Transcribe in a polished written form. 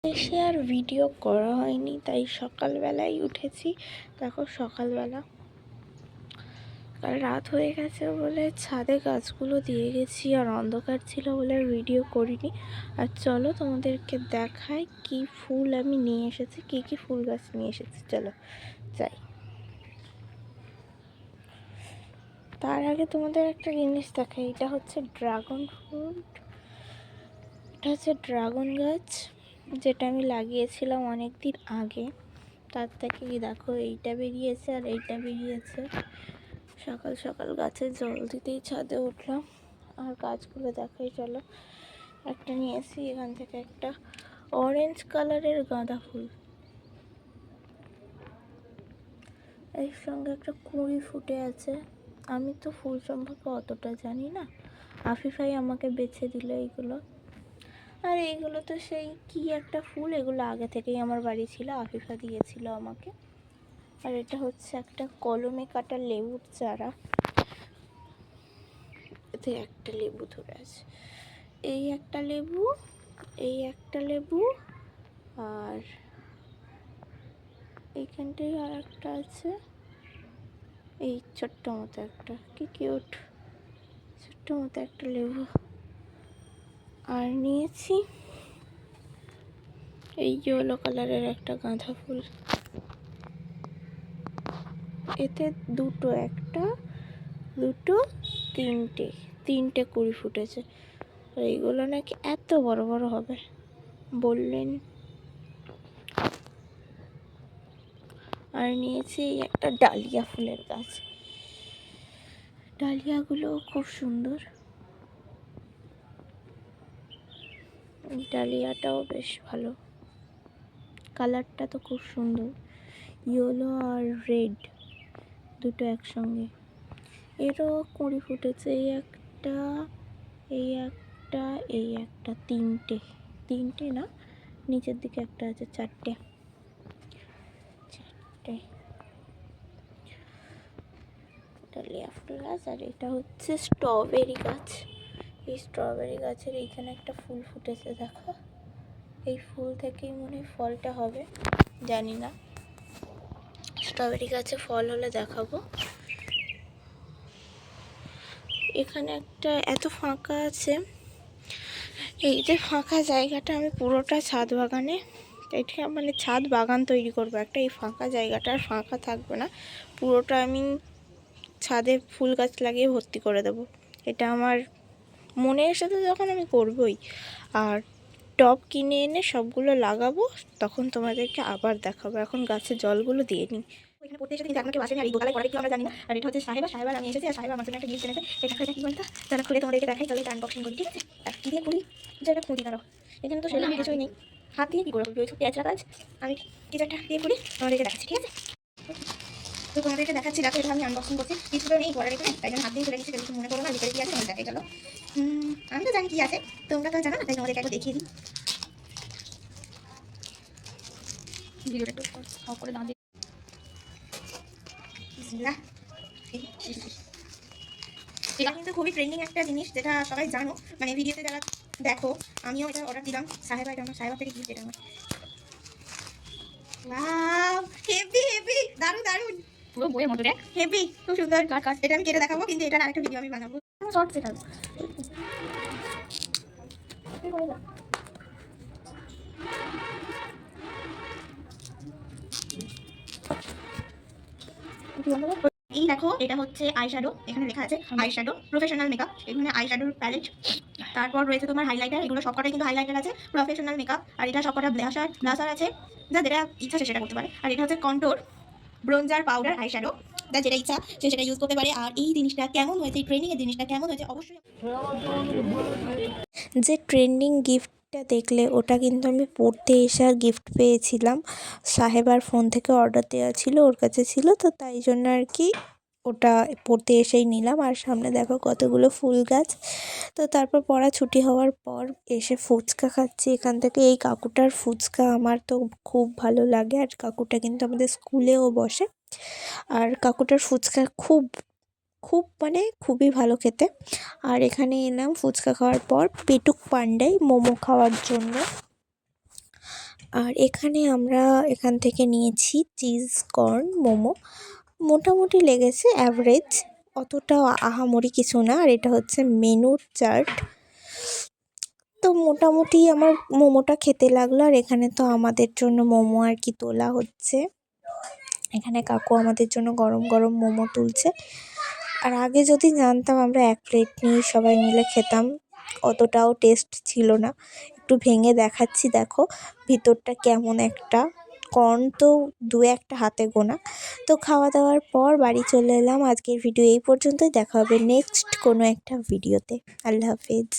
এসে আর ভিডিও করা হয়নি, তাই সকালবেলায় উঠেছি। দেখো সকালবেলা, কাল রাত হয়ে গেছে বলে ছাদে গাছগুলো দিয়ে গেছি, আর অন্ধকার ছিল বলে আর ভিডিও করিনি। আর চলো তোমাদেরকে দেখাই কি ফুল আমি নিয়ে এসেছি, কি কি ফুল গাছ নিয়ে এসেছি। চলো যাই। তার আগে তোমাদের একটা জিনিস দেখাই। এটা হচ্ছে ড্রাগন ফ্রুট। এটা হচ্ছে ড্রাগন গাছ, যেটা আমি লাগিয়েছিলাম অনেক দিন আগে। তার থেকে দেখো এইটা বেরিয়েছে আর এইটা বেরিয়েছে। সকাল সকাল গাছে জল দিতেই ছাদে উঠলাম, আর গাছগুলো দেখাই। চলো, একটা নিয়েছি এখান থেকে, একটা অরেঞ্জ কালারের গাঁদা ফুল, এর সঙ্গে একটা কুঁড়ি ফুটে আছে। আমি তো ফুল সম্পর্কে অতটা জানি না, আফিফাই আমাকে বেছে দিল এইগুলো। আর এইগুলো তো সেই কি একটা ফুল, এগুলো আগে থেকেই আমার বাড়ি ছিল, আফিফা দিয়েছিল আমাকে। আর এটা হচ্ছে একটা কলমে কাটা লেবুর চারা, এতে একটা লেবু ধরে আছে। এই একটা লেবু, এই একটা লেবু, আর এইখানটায় আর একটা আছে। এই ছোট্ট মতো একটা, কি কিউট ছোট্ট মতো একটা লেবু। আর নিয়েছি এই ইয়েলো কালারের একটা গাঁদা ফুল, এতে দুটো, একটা দুটো তিনটে তিনটে কুঁড়ি ফুটেছে। আর এইগুলো নাকি এত বড় বড় হবে বললেন। আর নিয়েছি একটা ডালিয়া ফুলের গাছ, ডালিয়াগুলো খুব সুন্দর। ডালিয়াটাও বেশ ভালো, কালারটা তো খুব সুন্দর, ইয়েলো আর রেড দুটো একসঙ্গে। এরও কুঁড়ি ফুটেছে, এই একটা, এই একটা, এই একটা, তিনটে তিনটে না, নিচের দিকে একটা আছে, চারটে চারটে ডালিয়া ফুল গাছ। আর এটা হচ্ছে স্ট্রবেরি গাছ। এই স্ট্রবেরি গাছের এইখানে একটা ফুল ফুটেছে, দেখো। এই ফুল থেকেই মনে হয় ফলটা হবে, জানি না। স্ট্রবেরি গাছে ফল হলে দেখাবো। এখানে একটা এত ফাঁকা আছে, এই যে ফাঁকা জায়গাটা, আমি পুরোটা ছাদ বাগানে, এটা মানে ছাদ বাগান তৈরি করবো একটা। এই ফাঁকা জায়গাটা আর ফাঁকা থাকবে না, পুরোটা আমি ছাদে ফুল গাছ লাগিয়ে ভর্তি করে দেবো। এটা আমার মনে এসেছে যখন, আমি করবই। আর টব কিনে এনে সবগুলো লাগাবো, তখন তোমাদেরকে আবার দেখাবো। এখন গাছে জলগুলো দিয়ে নিই। এখানে পড়তে এসেছি, কিন্তু আপনাকে বাসে আর এই গোদালে করা কি আমরা জানি না। আর এটা হচ্ছে সাহেবার আমি এসেছি, আর সাহেব আমার জন্য একটা গিফট এনেছে। এটা কি বলতো, তারা খুলে তোমাদেরকে দেখাই। চলো এটা আনবক্সিং করি, ঠিক আছে? আর কি দিয়ে খুলি, যেটা খুঁজি দাঁড়াও। এখানে তো সেরকম কিছুই নেই, হাত দিয়ে কী করে খুলবি, ওই ছোট পেঁচড়া কাজ। আমি কিছু একটা দিয়ে খুলি, তোমাদেরকে দেখাচ্ছি, ঠিক আছে? তো তোমাদেরকে দেখাচ্ছি, দেখো এটা আমি আনবক্সিং করছি। কিছুটা নেই ঘরের এখানে, তাই জন্য হাত দিয়ে খুলে নিচ্ছি, কিছু মনে করো না। ভিতরে কি আছে তোমাদের দেখাই। চলো, আমি তো জানি কি আছে, তোমরা তো জানো না, তাই তোমাদেরকে একটু দেখিয়ে দিই। ভিডিওটা একটু অফ করে দাও। এটা কিন্তু খুবই ট্রেন্ডিং একটা জিনিস, যেটা সবাই জানো, মানে ভিডিওতে যারা দেখো। আমিও এটা অর্ডার দিলাম, সাহেবা, এটা আমার সাহেবা থেকে গিফট। এটা আমার ওয়াও, হেভি হেভি, দারুণ দারুণ, পুরো বইয়ের মতো দেখ, হেভি, খুব সুন্দর। কাট এটা আমি কেটে দেখাবো, কিন্তু এটার আরেকটা ভিডিও আমি বানাবো, শর্ট সেটা। এই দেখো, এটা হচ্ছে আইশ্যাডো, এখানে লেখা আছে আইশ্যাডো প্রফেশনাল মেকআপ। এখানে আইশ্যাডোর প্যালেট, তারপর রয়েছে তোমার হাইলাইটার। এগুলো সবকটাই কিন্তু হাইলাইটার আছে, প্রফেশনাল মেকআপ। আর এটা সবকটা ব্লাশার আছে, যা যেটা ইচ্ছা সে সেটা করতে পারে। আর এটা হচ্ছে কন্ট্রোর, ব্রোঞ্জার, পাউডার, আইশ্যাডো, যা যেটা ইচ্ছা সে সেটা ইউজ করতে পারে। আর এই জিনিসটা কেমন হয়েছে, এই ট্রেনিং এর জিনিসটা কেমন হয়েছে, অবশ্যই। যে ট্রেন্ডিং গিফটটা দেখলে, ওটা কিন্তু আমি পড়তে এসে আর গিফট পেয়েছিলাম। সাহেবার ফোন থেকে অর্ডার দেওয়া ছিল, ওর কাছে ছিল, তো তাই জন্য আর কি ওটা পড়তে এসেই নিলাম। আর সামনে দেখো কতগুলো ফুল গাছ। তো তারপর পড়া ছুটি হওয়ার পর এসে ফুচকা খাচ্ছি এখান থেকে। এই কাকুটার ফুচকা আমার তো খুব ভালো লাগে, আর কাকুটা কিন্তু আমাদের স্কুলেও বসে। আর কাকুটার ফুচকা খুব খুব মানে খুবই ভালো খেতে। আর এখানে এলাম ফুচকা খাওয়ার পর পেটুক পান্ডায় মোমো খাওয়ার জন্য। আর এখানে আমরা এখান থেকে নিয়েছি চিজ কর্ন মোমো। মোটামুটি লেগেছে অ্যাভারেজ, অতটাও আহামরি কিছু না। আর এটা হচ্ছে মেনুর চার্ট। তো মোটামুটি আমার মোমোটা খেতে লাগলো। আর এখানে তো আমাদের জন্য মোমো আর কি তোলা হচ্ছে। এখানে কাকু আমাদের জন্য গরম গরম মোমো তুলছে। আর আগে যদি জানতাম আমরা 1 প্লেট নিয়ে সবাই মিলে খেতাম। অতটাও টেস্ট ছিল না। একটু ভেঙে দেখাচ্ছি, দেখো ভিতরটা কেমন একটা। কর্ন তো 2-1টা হাতে গোনা। তো খাওয়া দাওয়ার পর বাড়ি চলে এলাম। আজকের ভিডিও এই পর্যন্তই। দেখা হবে নেক্সট কোনো একটা ভিডিওতে। আল্লাহ হাফেজ।